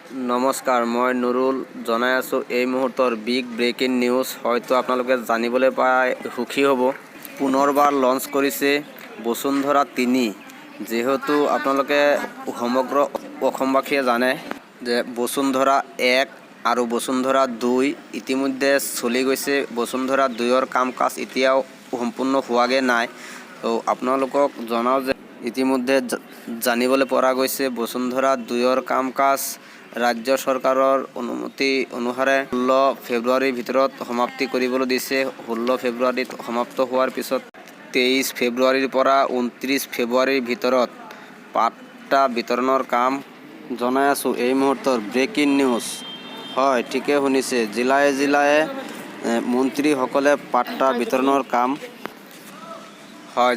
নমস্কাৰ, মই নুৰুল জনাই আছোঁ এই মুহূৰ্তৰ বিগ ব্ৰেকিং নিউজ। হয়তো আপোনালোকে জানিবলৈ পাই সুখী হ'ব। পুনৰবাৰ লঞ্চ কৰিছে বসুন্ধৰা ৩। যিহেতু আপোনালোকে সমগ্ৰ অসমবাসীয়ে জানে যে বসুন্ধৰা ১ আৰু বসুন্ধৰা ২ ইতিমধ্যে চলি গৈছে। বসুন্ধৰা ২ৰ কাম কাজ এতিয়াও সম্পূৰ্ণ হোৱাগৈ নাই। তো আপোনালোকক জনাওঁ যে ইতিমধ্যে জানিবলৈ পৰা গৈছে বসুন্ধৰা ২ৰ কাম কাজ ৰাজ্য চৰকাৰৰ অনুমতি অনুসাৰে 16 ফেব্ৰুৱাৰীৰ ভিতৰত সমাপ্তি কৰিবলৈ দিছে। 16 ফেব্ৰুৱাৰীত সমাপ্ত হোৱাৰ পিছত 23 ফেব্ৰুৱাৰীৰ পৰা 29 ফেব্ৰুৱাৰীৰ ভিতৰত পাট্টা বিতৰণৰ কাম। জনাই আছোঁ এই মুহূৰ্তৰ ব্ৰেকিং নিউজ। হয়, ঠিকে শুনিছে, জিলায়ে জিলায়ে মন্ত্ৰীসকলে পাট্টা বিতৰণৰ কাম। হয়,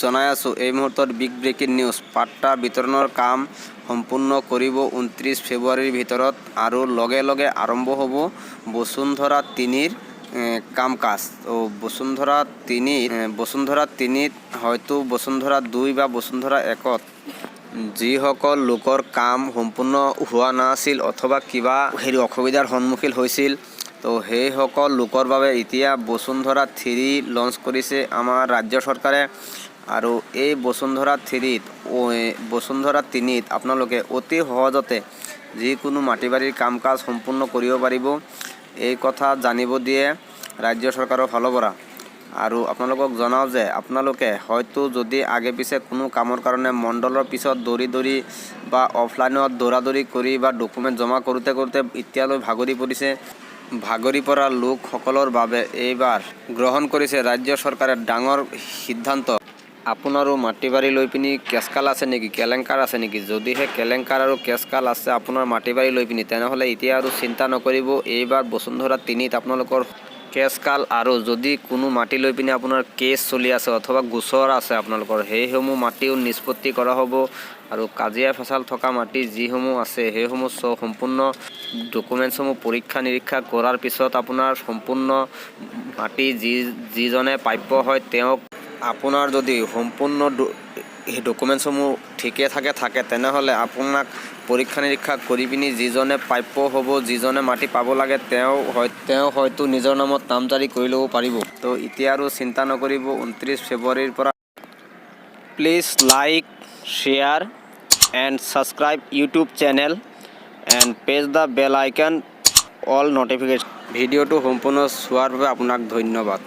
জনাই আছোঁ এই মুহূৰ্তত বিগ ব্ৰেকিং নিউজ। পাট্টা বিতৰণৰ কাম সম্পূৰ্ণ কৰিব 29 ফেব্ৰুৱাৰীৰ ভিতৰত আৰু লগে লগে আৰম্ভ হ'ব বসুন্ধৰা ৩ৰ কাম কাজ। তো বসুন্ধৰা ৩ত হয়তো বসুন্ধৰা ২ বা বসুন্ধৰা ১ত যিসকল লোকৰ কাম সম্পূৰ্ণ হোৱা নাছিল অথবা কিবা অসুবিধাৰ সন্মুখীন হৈছিল, তো সেইসকল লোকৰ বাবে এতিয়া বসুন্ধৰা ৩ লঞ্চ কৰিছে আমাৰ ৰাজ্য চৰকাৰে। আৰু এই বসুন্ধৰা ৩ত আপোনালোকে অতি সহজতে যিকোনো মাটি বাৰীৰ কাম কাজ সম্পূৰ্ণ কৰিব পাৰিব। এই কথা জানিব দিয়ে ৰাজ্য চৰকাৰৰ ফালৰ পৰা। আৰু আপোনালোকক জনাওঁ যে আপোনালোকে হয়তো যদি আগে পিছে কোনো কামৰ কাৰণে মণ্ডলৰ পিছত দৌৰি বা অফলাইনত দৌৰি কৰি বা ডকুমেণ্ট জমা কৰোঁতে এতিয়ালৈ ভাগৰি পৰিছে। ভাগৰি পৰা লোকসকলৰ বাবে এইবাৰ গ্ৰহণ কৰিছে ৰাজ্য চৰকাৰে ডাঙৰ সিদ্ধান্ত। আপোনাৰো মাটি বাৰী লৈ পিনি কেছকাল আছে নেকি, কেলেংকাৰ আছে নেকি? যদিহে কেলেংকাৰ আৰু কেছকাল আছে আপোনাৰ মাটি বাৰী লৈ পিনি, তেনেহ'লে এতিয়া আৰু চিন্তা নকৰিব। এইবাৰ বসুন্ধৰা ৩ত আপোনালোকৰ কেছকাল আৰু যদি কোনো মাটি লৈ পিনি আপোনাৰ কেছ চলি আছে অথবা গোচৰ আছে আপোনালোকৰ, সেইসমূহ মাটিও নিষ্পত্তি কৰা হ'ব। আৰু কাজিয়া ফেচাল থকা মাটি যিসমূহ আছে সেইসমূহ সম্পূৰ্ণ ডকুমেণ্টছসমূহ পৰীক্ষা নিৰীক্ষা কৰাৰ পিছত আপোনাৰ সম্পূৰ্ণ মাটি যিজনে প্ৰাপ্য হয় তেওঁক, আপোনাৰ যদি সম্পূৰ্ণ ডকুমেণ্টছসমূহ ঠিকে থাকে তেনেহ'লে আপোনাক পৰীক্ষা নিৰীক্ষা কৰি পিনি যিজনে প্ৰাপ্য হ'ব, যিজনে মাটি পাব লাগে তেওঁ হয়তো নিজৰ নামত নামজাৰি কৰি ল'ব পাৰিব। তো এতিয়া আৰু চিন্তা নকৰিব 29 ফেব্ৰুৱাৰীৰ পৰা। Please like, share and subscribe YouTube channel and press the bell icon all notification. ভিডিঅ'টো সম্পূৰ্ণ চোৱাৰ বাবে আপোনাক ধন্যবাদ।